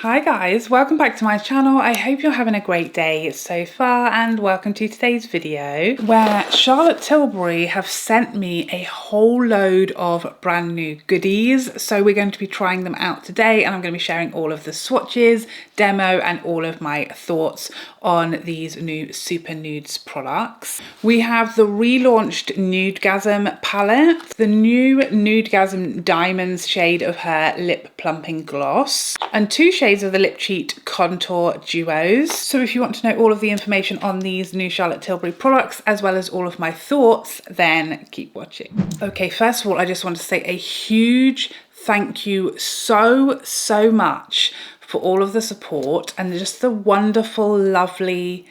Hi guys, welcome back to my channel. I hope you're having a great day so far and welcome to today's video where Charlotte Tilbury have sent me a whole load of brand new goodies. So we're going to be trying them out today and I'm going to be sharing all of the swatches, demo and all of my thoughts on these new Super Nudes products. We have the relaunched Nudegasm palette, the new Nudegasm Diamonds shade of her lip plumping gloss, and two shades of the Lip Cheat Contour Duos. So if you want to know all of the information on these new Charlotte Tilbury products, as well as all of my thoughts, then keep watching. Okay, first of all, I just want to say a huge thank you so much for all of the support and just the wonderful, lovely,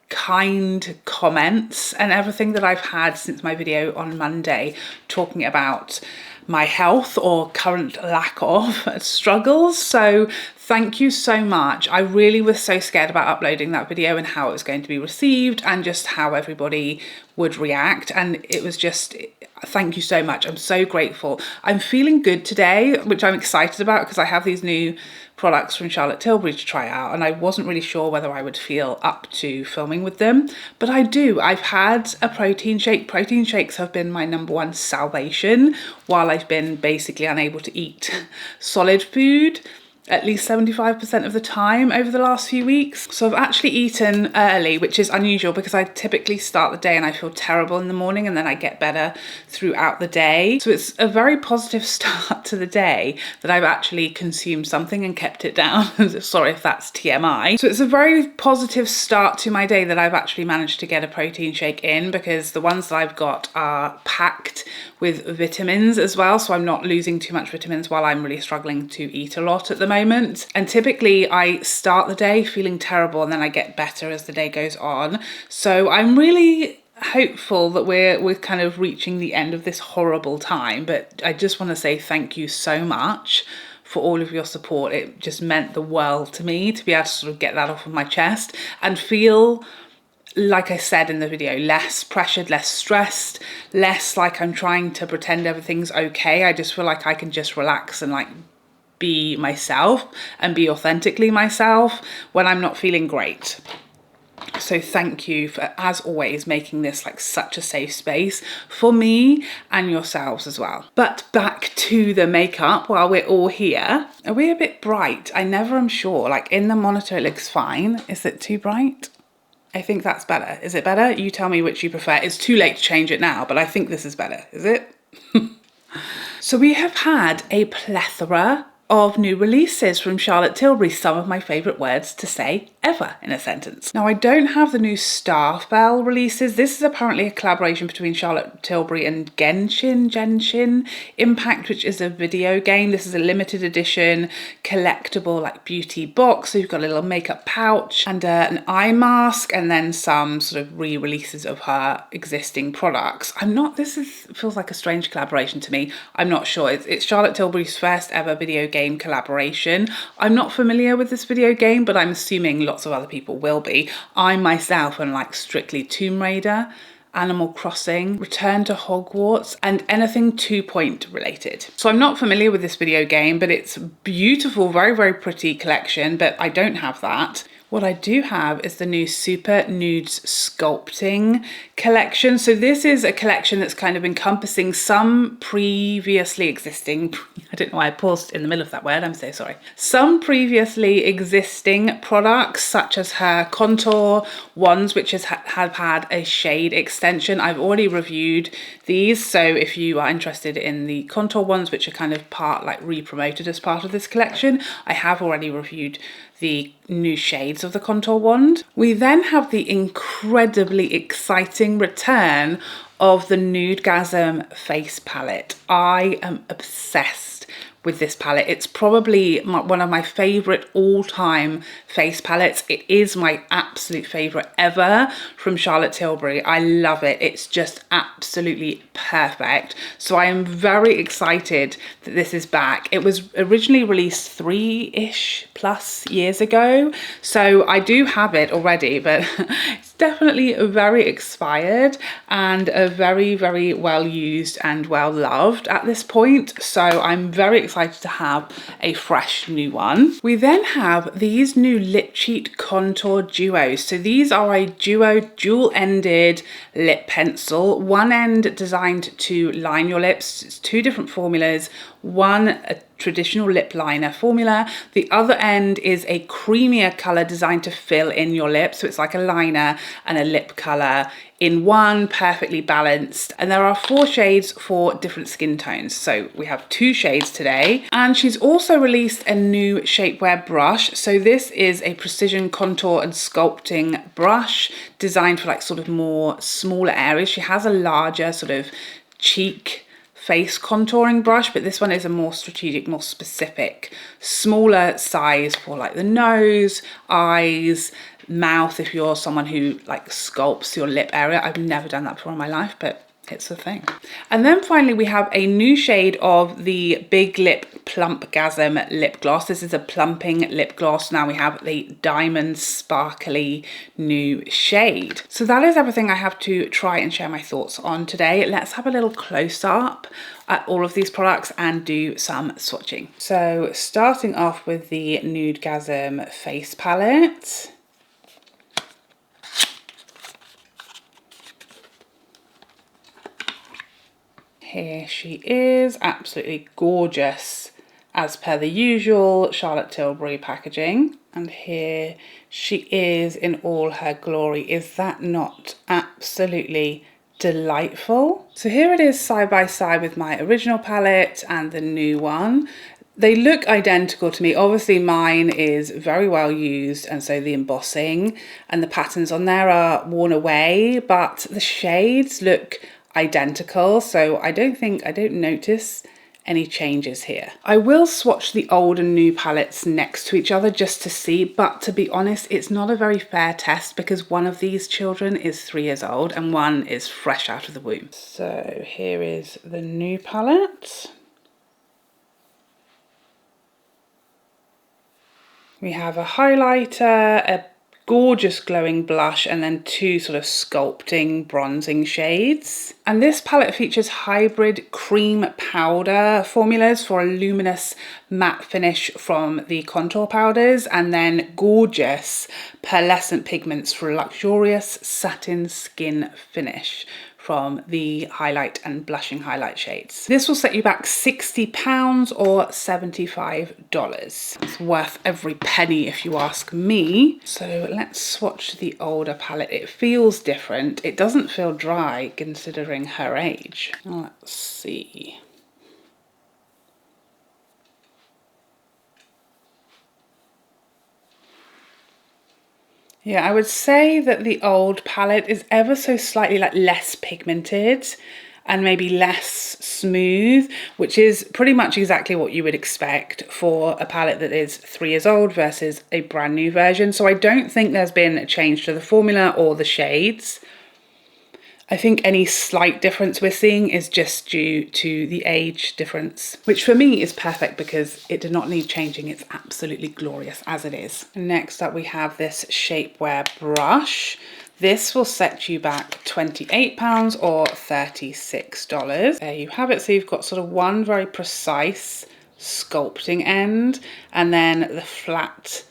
kind comments and everything that I've had since my video on Monday talking about my health or current lack of struggles. So thank you so much. I really was so scared about uploading that video and how it was going to be received and just how everybody would react, and it was just, thank you so much. I'm so grateful. I'm feeling good today, which I'm excited about because I have these new products from Charlotte Tilbury to try out and I wasn't really sure whether I would feel up to filming with them, but I do. I've had a protein shake. Protein shakes have been my #1 salvation while I've been basically unable to eat solid food at least 75% of the time over the last few weeks. So I've actually eaten early, which is unusual because I typically start the day and I feel terrible in the morning and then I get better throughout the day. So it's a very positive start to the day that I've actually consumed something and kept it down. Sorry if that's TMI. So it's a very positive start to my day that I've actually managed to get a protein shake in, because the ones that I've got are packed with vitamins as well, so I'm not losing too much vitamins while I'm really struggling to eat a lot at the moment. And typically I start the day feeling terrible and then I get better as the day goes on. So I'm really hopeful that we're kind of reaching the end of this horrible time, but I just want to say thank you so much for all of your support. It just meant the world to me to be able to sort of get that off of my chest and feel, like I said in the video, less pressured, less stressed, less like I'm trying to pretend everything's okay. I just feel like I can just relax and like be myself and be authentically myself when I'm not feeling great. So thank you for, as always, making this like such a safe space for me and yourselves as well. But back to the makeup while we're all here. Are we a bit bright? I never am sure. Like in the monitor it looks fine. Is it too bright? I think that's better. Is it better? You tell me which you prefer. It's too late to change it now, but I think this is better. Is it? So we have had a plethora of new releases from Charlotte Tilbury, some of my favourite words to say ever in a sentence. Now I don't have the new Staff Bell releases. This is apparently a collaboration between Charlotte Tilbury and Genshin Impact, which is a video game. This is a limited edition collectible like beauty box. So you've got a little makeup pouch and an eye mask and then some sort of re-releases of her existing products. Feels like a strange collaboration to me. I'm not sure. It's Charlotte Tilbury's first ever video game collaboration. I'm not familiar with this video game, but I'm assuming lots of other people will be. I myself am like strictly Tomb Raider, Animal Crossing, Return to Hogwarts, and anything 2 Point related. So I'm not familiar with this video game, but it's beautiful, very pretty collection, but I don't have that. What I do have is the new Super Nudes Sculpting collection. So this is a collection that's kind of encompassing some previously existing, I don't know why I paused in the middle of that word, I'm so sorry. Some previously existing products such as her contour ones, which have had a shade extension. I've already reviewed these, so if you are interested in the contour ones, which are kind of re-promoted as part of this collection, I have already reviewed the new shades of the contour wand. We then have the incredibly exciting return of the Nudegasm face palette. I am obsessed with this palette. It's probably one of my favorite all-time face palettes. It is my absolute favorite ever from Charlotte Tilbury. I love it. It's just absolutely perfect. So I am very excited that this is back. It was originally released 3-ish plus years ago. So I do have it already, but it's definitely very expired and very well used and well loved at this point. So I'm very excited excited to have a fresh new one. We then have these new Lip Cheat Contour Duos. So these are a dual-ended lip pencil. One end designed to line your lips. It's two different formulas. One, a traditional lip liner formula. The other end is a creamier color designed to fill in your lips. So it's like a liner and a lip color in one, perfectly balanced. And there are 4 shades for different skin tones. So we have 2 shades today. And she's also released a new shapewear brush. So this is a precision contour and sculpting brush designed for like sort of more smaller areas. She has a larger sort of cheek face contouring brush, but this one is a more strategic, more specific, smaller size for like the nose, eyes, mouth, if you're someone who like sculpts your lip area. I've never done that before in my life, but it's a thing. And then finally we have a new shade of the Big Lip Plumpgasm lip gloss. This is a plumping lip gloss. Now we have the diamond sparkly new shade. So that is everything I have to try and share my thoughts on today. Let's have a little close up at all of these products and do some swatching. So starting off with the Nudegasm face palette. Here she is, absolutely gorgeous as per the usual Charlotte Tilbury packaging. And here she is in all her glory. Is that not absolutely delightful? So here it is side by side with my original palette and the new one. They look identical to me. Obviously mine is very well used, and so the embossing and the patterns on there are worn away, but the shades look identical, so I don't notice any changes here. I will swatch the old and new palettes next to each other just to see, but to be honest, it's not a very fair test because one of these children is 3 years old and one is fresh out of the womb. So here is the new palette. We have a highlighter, a gorgeous glowing blush, and then 2 sort of sculpting bronzing shades. And this palette features hybrid cream powder formulas for a luminous matte finish from the contour powders, and then gorgeous pearlescent pigments for a luxurious satin skin finish from the highlight and blushing highlight shades. This will set you back £60 or $75. It's worth every penny if you ask me. So let's swatch the older palette. It feels different. It doesn't feel dry considering her age. Let's see. Yeah, I would say that the old palette is ever so slightly like less pigmented and maybe less smooth, which is pretty much exactly what you would expect for a palette that is 3 years old versus a brand new version. So I don't think there's been a change to the formula or the shades. I think any slight difference we're seeing is just due to the age difference, which for me is perfect because it did not need changing. It's absolutely glorious as it is. Next up, we have this shapewear brush. This will set you back £28 or $36. There you have it. So you've got sort of one very precise sculpting end and then the flat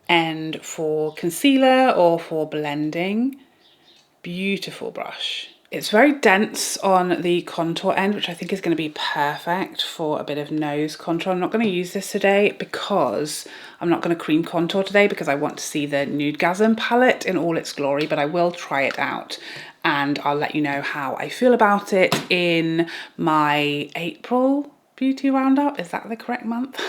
end for concealer or for blending. Beautiful brush. It's very dense on the contour end, which I think is going to be perfect for a bit of nose contour. I'm not going to use this today because I'm not going to cream contour today because I want to see the Nudegasm palette in all its glory, but I will try it out and I'll let you know how I feel about it in my April beauty roundup. Is that the correct month?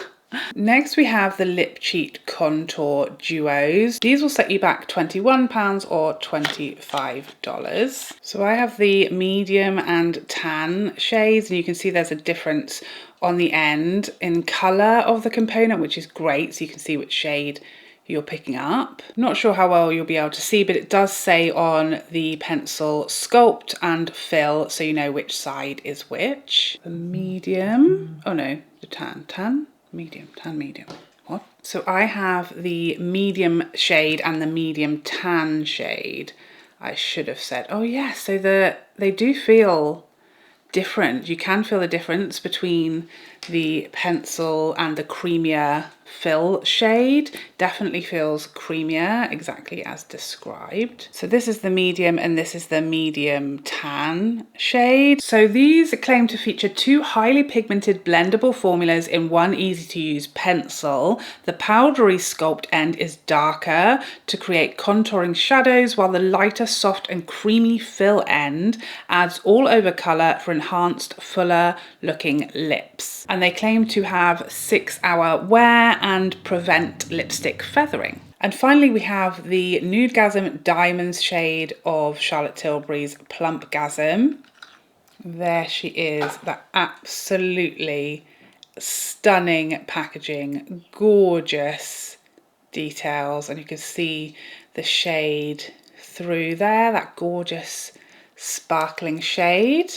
Next we have the Lip Cheat Contour Duos. These will set you back £21 or $25. So I have the medium and tan shades, and you can see there's a difference on the end in colour of the component, which is great, so you can see which shade you're picking up. Not sure how well you'll be able to see, but it does say on the pencil sculpt and fill, so you know which side is which. The medium, oh no, the tan, medium, tan, medium. What? So I have the medium shade and the medium tan shade. I should have said, oh yes, so they do feel different. You can feel the difference between the pencil and the creamier fill shade. Definitely feels creamier, exactly as described. So this is the medium and this is the medium tan shade. So these claim to feature 2 highly pigmented blendable formulas in one easy to use pencil. The powdery sculpt end is darker to create contouring shadows, while the lighter, soft and creamy fill end adds all over colour for enhanced, fuller looking lips. And they claim to have 6-hour wear and prevent lipstick feathering. And finally, we have the Nudegasm Diamonds shade of Charlotte Tilbury's Plumpgasm. There she is, that absolutely stunning packaging, gorgeous details, and you can see the shade through there, that gorgeous sparkling shade.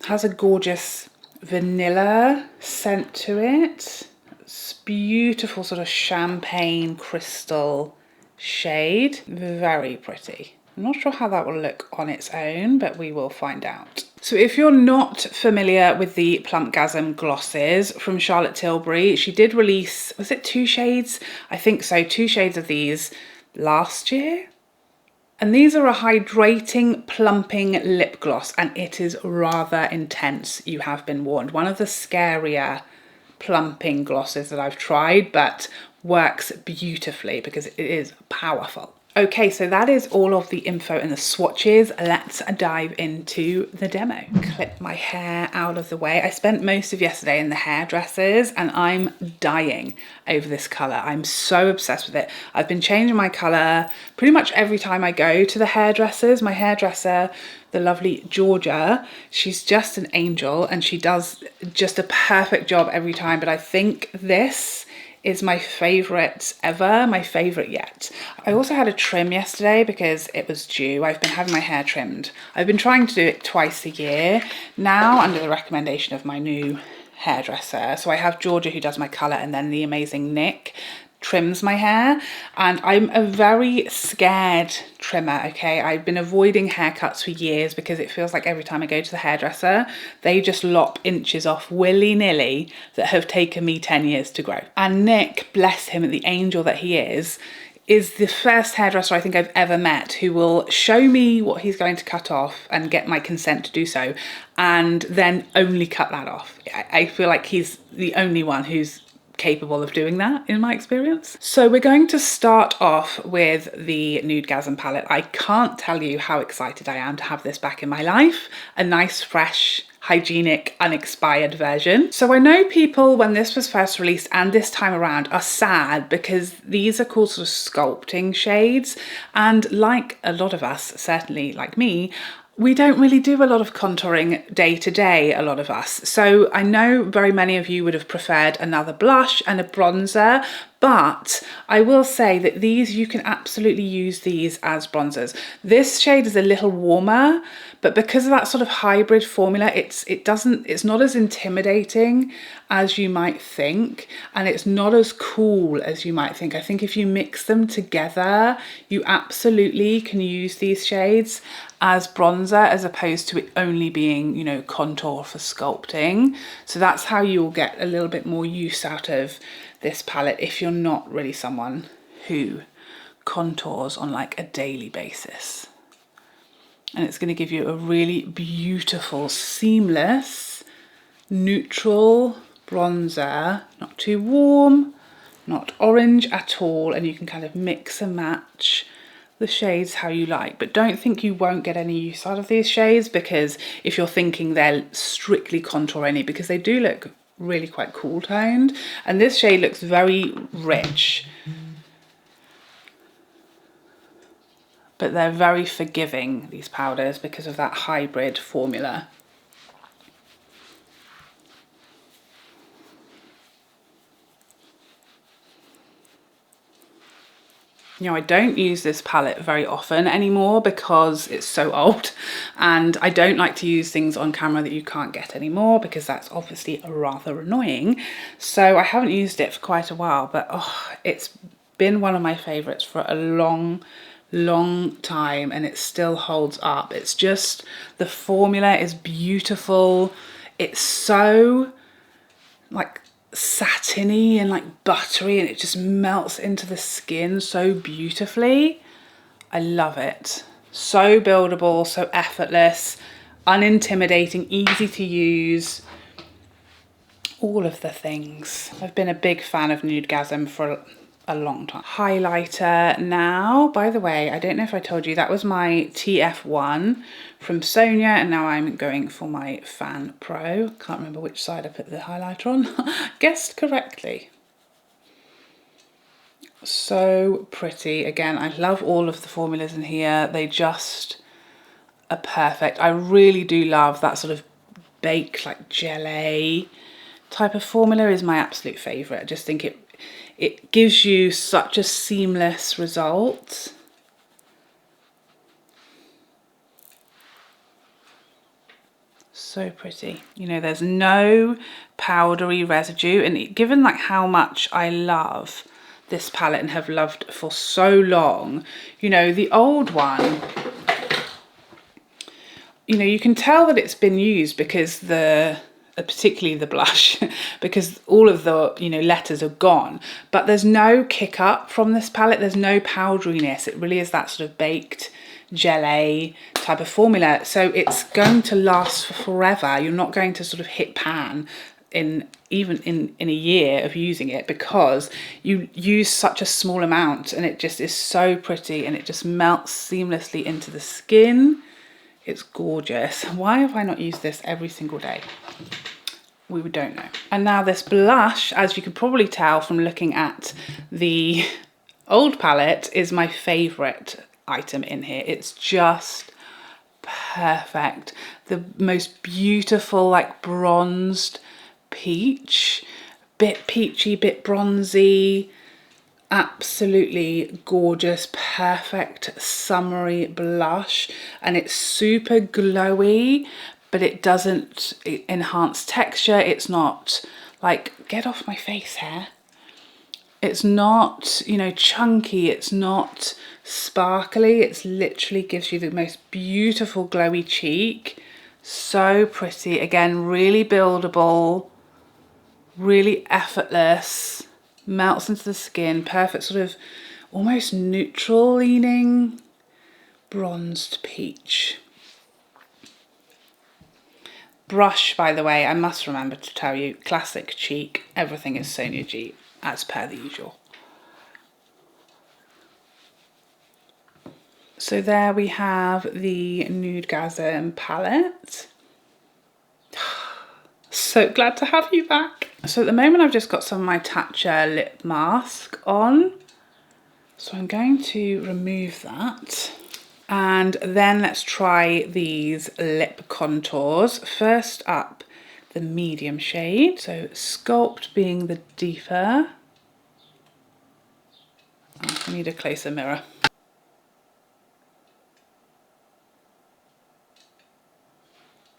Has a gorgeous vanilla scent to it. It's beautiful sort of champagne crystal shade. Very pretty. I'm not sure how that will look on its own, but we will find out. So if you're not familiar with the Plumpgasm glosses from Charlotte Tilbury, she did release, was it 2 shades? I think so, 2 shades of these last year. And these are a hydrating, plumping lip gloss, and it is rather intense, you have been warned. One of the scarier plumping glosses that I've tried, but works beautifully because it is powerful. Okay, so that is all of the info and the swatches. Let's dive into the demo. Clip my hair out of the way. I spent most of yesterday in the hairdressers and I'm dying over this colour. I'm so obsessed with it. I've been changing my colour pretty much every time I go to the hairdressers. My hairdresser, the lovely Georgia, she's just an angel and she does just a perfect job every time. But I think this is my favourite ever, my favourite yet. I also had a trim yesterday because it was due. I've been having my hair trimmed. I've been trying to do it twice a year now under the recommendation of my new hairdresser. So I have Georgia who does my colour and then the amazing Nick trims my hair, and I'm a very scared trimmer, okay? I've been avoiding haircuts for years because it feels like every time I go to the hairdresser, they just lop inches off willy-nilly that have taken me 10 years to grow. And Nick, bless him, the angel that he is the first hairdresser I think I've ever met who will show me what he's going to cut off and get my consent to do so, and then only cut that off. I feel like he's the only one who's capable of doing that in my experience. So we're going to start off with the Nudegasm palette. I can't tell you how excited I am to have this back in my life. A nice, fresh, hygienic, unexpired version. So I know people, when this was first released and this time around, are sad because these are called sort of sculpting shades. And like a lot of us, certainly like me, we don't really do a lot of contouring day to day, a lot of us. So I know very many of you would have preferred another blush and a bronzer, but I will say that these, you can absolutely use these as bronzers. This shade is a little warmer, but because of that sort of hybrid formula, it's not as intimidating as you might think, and it's not as cool as you might think. I think if you mix them together, you absolutely can use these shades as bronzer as opposed to it only being, you know, contour for sculpting. So that's how you'll get a little bit more use out of this palette if you're not really someone who contours on like a daily basis. And it's going to give you a really beautiful, seamless, neutral bronzer, not too warm, not orange at all, and you can kind of mix and match the shades how you like. But don't think you won't get any use out of these shades, because if you're thinking they're strictly contour only, because they do look really quite cool toned, and this shade looks very rich, but they're very forgiving, these powders, because of that hybrid formula. You know, I don't use this palette very often anymore because it's so old, and I don't like to use things on camera that you can't get anymore because that's obviously rather annoying. So I haven't used it for quite a while, but oh, it's been one of my favorites for a long long time and it still holds up. It's just, the formula is beautiful. It's so like satiny and like buttery, and it just melts into the skin so beautifully. I love it. So buildable, so effortless, unintimidating, easy to use. All of the things. I've been a big fan of Nudegasm for a long time. Highlighter now. By the way, I don't know if I told you, that was my TF1 from Sonia, and now I'm going for my Fan Pro. Can't remember which side I put the highlighter on. Guessed correctly. So pretty. Again, I love all of the formulas in here. They just are perfect. I really do love that sort of baked like gelée type of formula is my absolute favourite. I just think it gives you such a seamless result. So pretty. You know, there's no powdery residue, and given like how much I love this palette and have loved for so long, you know, the old one, you know, you can tell that it's been used because particularly the blush, because all of the, you know, letters are gone, but there's no kick up from this palette. There's no powderiness. It really is that sort of baked gelée type of formula. So it's going to last for forever. You're not going to sort of hit pan even in a year of using it, because you use such a small amount, and it just is so pretty, and it just melts seamlessly into the skin. It's gorgeous. Why have I not used this every single day? We don't know. And now this blush, as you can probably tell from looking at the old palette, is my favourite item in here. It's just perfect. The most beautiful, like bronzed peach, bit peachy, bit bronzy, absolutely gorgeous, perfect summery blush, and it's super glowy, but it doesn't enhance texture. It's not like, get off my face, hair. It's not, you know, chunky. It's not sparkly. It's literally gives you the most beautiful glowy cheek. So pretty. Again, really buildable, really effortless, melts into the skin, perfect sort of almost neutral leaning bronzed peach. Brush, by the way, I must remember to tell you, classic cheek. Everything is Sonia G, as per the usual. So there we have the Nudegasm palette. So glad to have you back. So at the moment I've just got some of my Tatcha lip mask on. So I'm going to remove that. And then let's try these lip contours. First up, the medium shade. So Sculpt being the deeper. Oh, I need a closer mirror.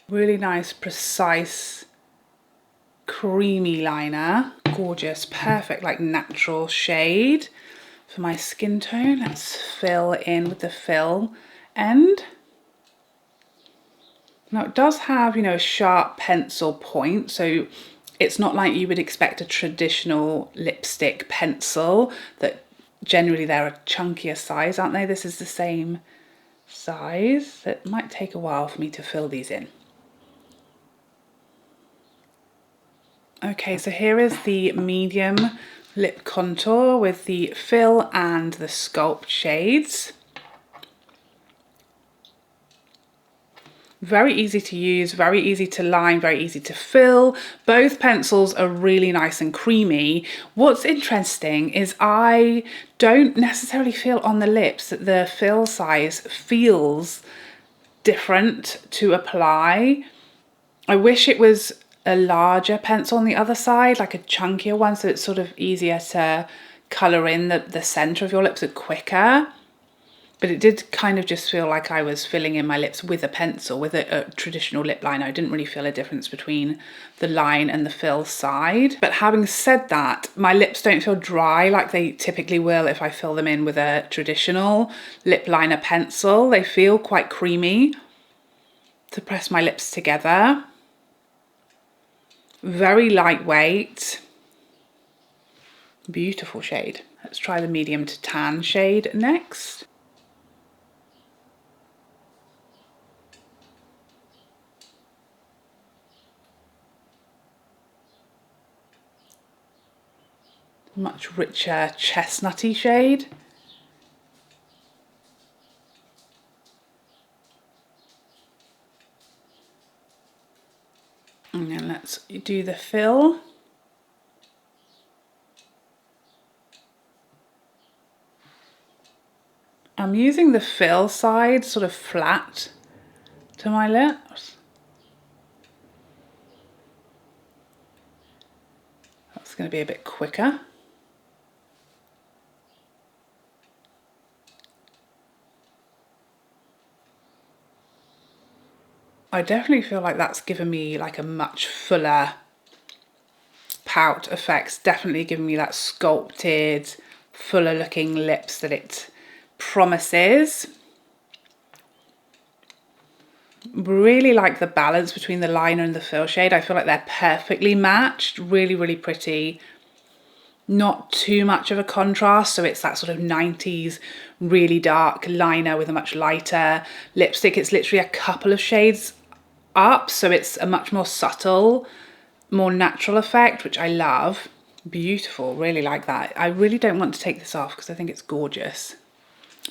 Really nice, precise, creamy liner. Gorgeous, perfect, like natural shade for my skin tone. Let's fill in with the fill end. Now it does have, you know, a sharp pencil point, so it's not like you would expect a traditional lipstick pencil that generally they're a chunkier size, aren't they? This is the same size. So it might take a while for me to fill these in. Okay, so here is the medium lip contour with the fill and the sculpt shades. Very easy to use, very easy to line, very easy to fill. Both pencils are really nice and creamy. What's interesting is I don't necessarily feel on the lips that the fill size feels different to apply. I wish it was a larger pencil on the other side, like a chunkier one, so it's sort of easier to colour in the centre of your lips quicker. but it did kind of just feel like I was filling in my lips with a pencil, with a traditional lip liner. I didn't really feel a difference between the line and the fill side. But having said that, my lips don't feel dry like they typically will if I fill them in with a traditional lip liner pencil. They feel quite creamy to press my lips together. Very lightweight. Beautiful shade. Let's try the medium to tan shade next. Much richer chestnutty shade. And then let's do the fill. I'm using the fill side sort of flat to my lips. That's going to be a bit quicker. I definitely feel like that's given me like a much fuller pout effect. Definitely giving me that sculpted, fuller looking lips that it promises. Really like the balance between the liner and the fill shade. I feel like they're perfectly matched. Really, really pretty. Not too much of a contrast, so it's that sort of 90s really dark liner with a much lighter lipstick. It's literally a couple of shades up, so it's a much more subtle, more natural effect, which I love. Beautiful, really like that. I really don't want to take this off because I think it's gorgeous,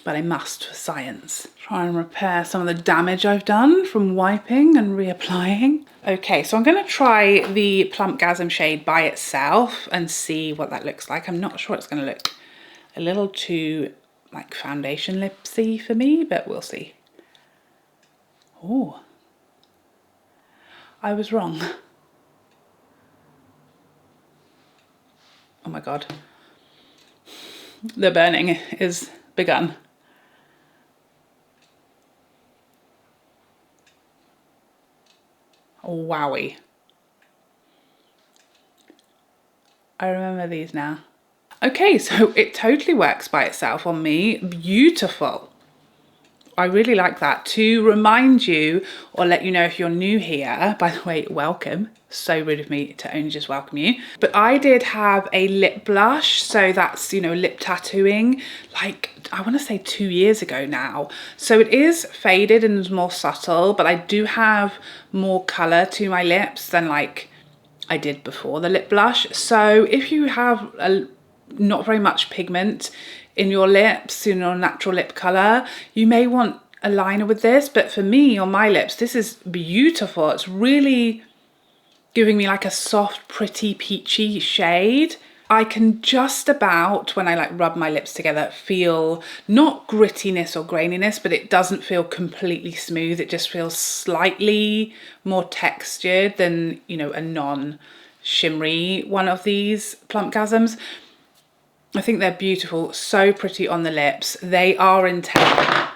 but I must for science. Try and repair some of the damage I've done from wiping and reapplying. Okay, so I'm going to try the Plumpgasm shade by itself and see what that looks like. I'm not sure it's going to look a little too like foundation lipsy for me, but we'll see. Oh, I was wrong. Oh my God. The burning is begun. Wowie. I remember these now. Okay, so it totally works by itself on me. Beautiful. I really like that. To remind you or let you know if you're new here, by the way, welcome. So rude of me to only just welcome you. But I did have a lip blush, so that's, you know, lip tattooing, like I want to say 2 years ago now. So it is faded and more subtle, but I do have more colour to my lips than like I did before the lip blush. So if you have not very much pigment in your lips, you know, natural lip colour, you may want a liner with this, but for me on my lips, this is beautiful. It's really giving me like a soft, pretty, peachy shade. I can just about, when I like rub my lips together, feel not grittiness or graininess, but it doesn't feel completely smooth. It just feels slightly more textured than, you know, a non-shimmery one of these Plumpgasms. I think they're beautiful, so pretty on the lips. They are intense.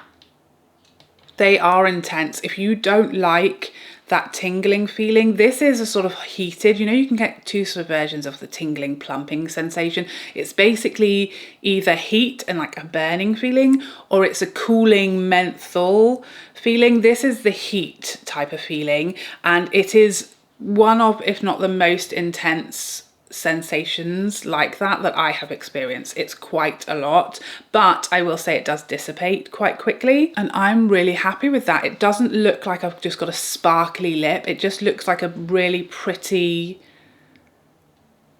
They are intense. If you don't like that tingling feeling, this is a sort of heated, you know, you can get two sort of versions of the tingling plumping sensation. It's basically either heat and like a burning feeling, or it's a cooling menthol feeling. This is the heat type of feeling, and it is one of, if not the most intense sensations like that I have experienced. It's quite a lot, but I will say it does dissipate quite quickly, and I'm really happy with that. It doesn't look like I've just got a sparkly lip. It just looks like a really pretty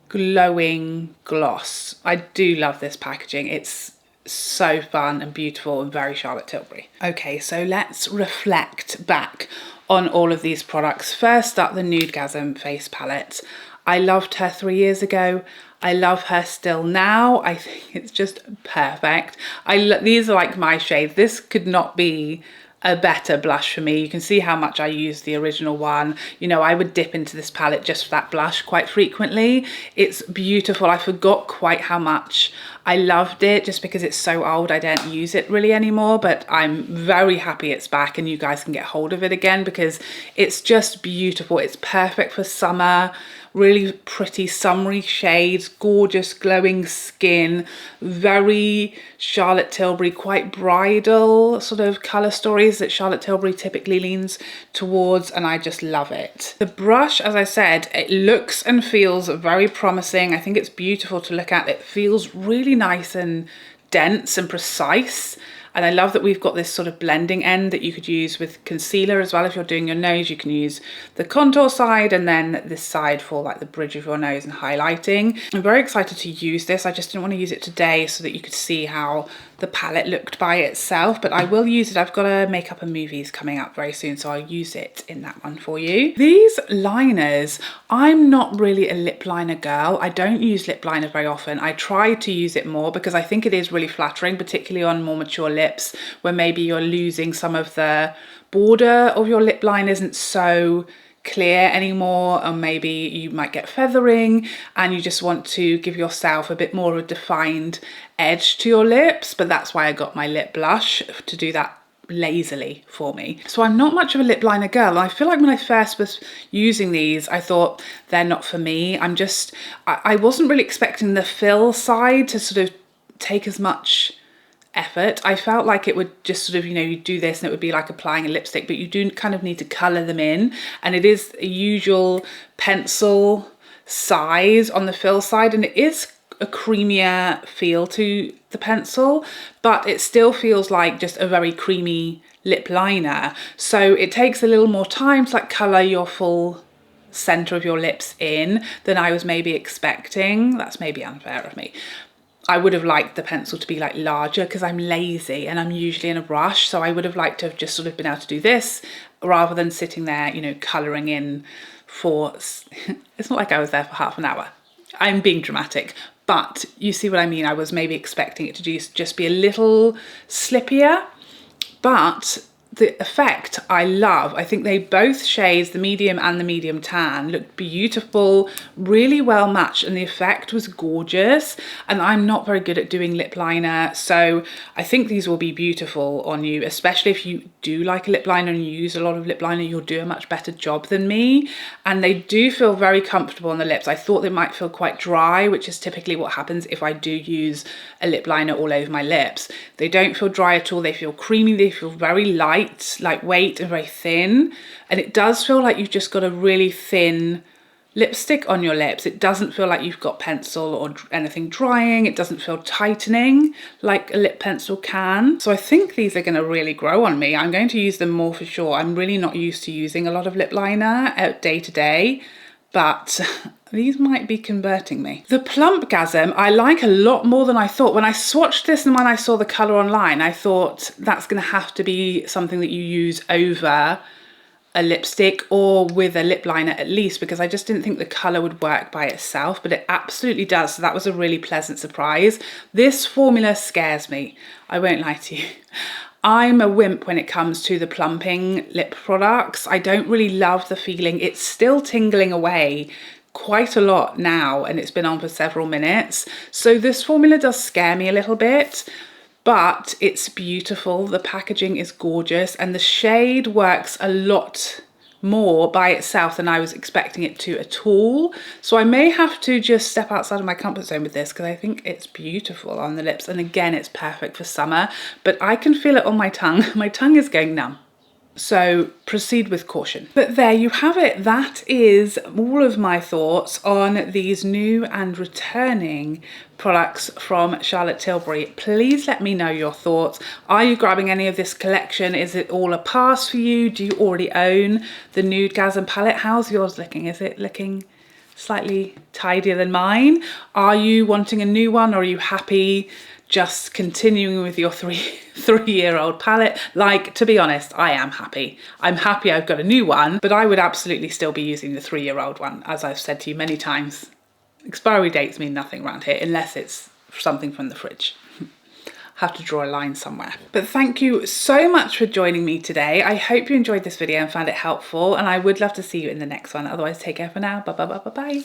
glowing gloss. I do love this packaging. It's so fun and beautiful and very Charlotte Tilbury. Okay, so let's reflect back on all of these products. First up, the Nudegasm face palette. I loved her 3 years ago. I love her still now. I think it's just perfect. These are like my shades. This could not be a better blush for me. You can see how much I use the original one. You know, I would dip into this palette just for that blush quite frequently. It's beautiful. I forgot quite how much I loved it just because it's so old. I don't use it really anymore, but I'm very happy it's back and you guys can get hold of it again because it's just beautiful. It's perfect for summer. Really pretty summery shades, gorgeous glowing skin, very Charlotte Tilbury, quite bridal sort of colour stories that Charlotte Tilbury typically leans towards, and I just love it. The brush, as I said, it looks and feels very promising. I think it's beautiful to look at. It feels really nice and dense and precise. And I love that we've got this sort of blending end that you could use with concealer as well. If you're doing your nose, you can use the contour side and then this side for like the bridge of your nose and highlighting. I'm very excited to use this. I just didn't want to use it today so that you could see how the palette looked by itself, but I will use it. I've got a Makeup and Movies coming up very soon, so I'll use it in that one for you. These liners, I'm not really a lip liner girl. I don't use lip liner very often. I try to use it more because I think it is really flattering, particularly on more mature lips where maybe you're losing some of the border of your lip line isn't so clear anymore, or maybe you might get feathering and you just want to give yourself a bit more of a defined edge to your lips. But that's why I got my lip blush to do that lazily for me. So I'm not much of a lip liner girl. I feel like when I first was using these, I thought they're not for me. I wasn't really expecting the fill side to sort of take as much effort. I felt like it would just sort of, you know, you do this and it would be like applying a lipstick, but you do kind of need to colour them in, and it is a usual pencil size on the fill side, and it is a creamier feel to the pencil, but it still feels like just a very creamy lip liner. So it takes a little more time to like colour your full centre of your lips in than I was maybe expecting. That's maybe unfair of me. I would have liked the pencil to be like larger because I'm lazy and I'm usually in a rush. So I would have liked to have just sort of been able to do this rather than sitting there, you know, colouring in for, it's not like I was there for half an hour. I'm being dramatic, but you see what I mean. I was maybe expecting it to just be a little slippier, but the effect I love. I think they both shades, the medium and the medium tan, looked beautiful, really well matched, and the effect was gorgeous. And I'm not very good at doing lip liner, so I think these will be beautiful on you, especially if you do like a lip liner and you use a lot of lip liner. You'll do a much better job than me, and they do feel very comfortable on the lips. I thought they might feel quite dry, which is typically what happens if I do use a lip liner all over my lips. They don't feel dry at all. They feel creamy, they feel very lightweight and very thin, and it does feel like you've just got a really thin lipstick on your lips. It doesn't feel like you've got pencil or anything drying. It doesn't feel tightening like a lip pencil can. So I think these are going to really grow on me. I'm going to use them more for sure. I'm really not used to using a lot of lip liner day to day, but these might be converting me. The Plumpgasm I like a lot more than I thought. When I swatched this and when I saw the colour online, I thought that's going to have to be something that you use over a lipstick or with a lip liner at least, because I just didn't think the colour would work by itself, but it absolutely does. So that was a really pleasant surprise. This formula scares me, I won't lie to you. I'm a wimp when it comes to the plumping lip products. I don't really love the feeling. It's still tingling away quite a lot now, and it's been on for several minutes. So this formula does scare me a little bit, but it's beautiful. The packaging is gorgeous, and the shade works a lot more by itself than I was expecting it to at all. So I may have to just step outside of my comfort zone with this because I think it's beautiful on the lips. And again, it's perfect for summer, but I can feel it on my tongue. My tongue is going numb. So proceed with caution. But there you have it. That is all of my thoughts on these new and returning products from Charlotte Tilbury. Please let me know your thoughts. Are you grabbing any of this collection? Is it all a pass for you? Do you already own the Nudegasm palette? How's yours looking? Is it looking slightly tidier than mine? Are you wanting a new one, or are you happy just continuing with your three-year-old palette? Like, to be honest, I am happy. I'm happy I've got a new one, but I would absolutely still be using the 3-year-old one. As I've said to you many times, expiry dates mean nothing around here unless it's something from the fridge. Have to draw a line somewhere. But thank you so much for joining me today. I hope you enjoyed this video and found it helpful, and I would love to see you in the next one. Otherwise, take care for now. Bye bye bye bye bye.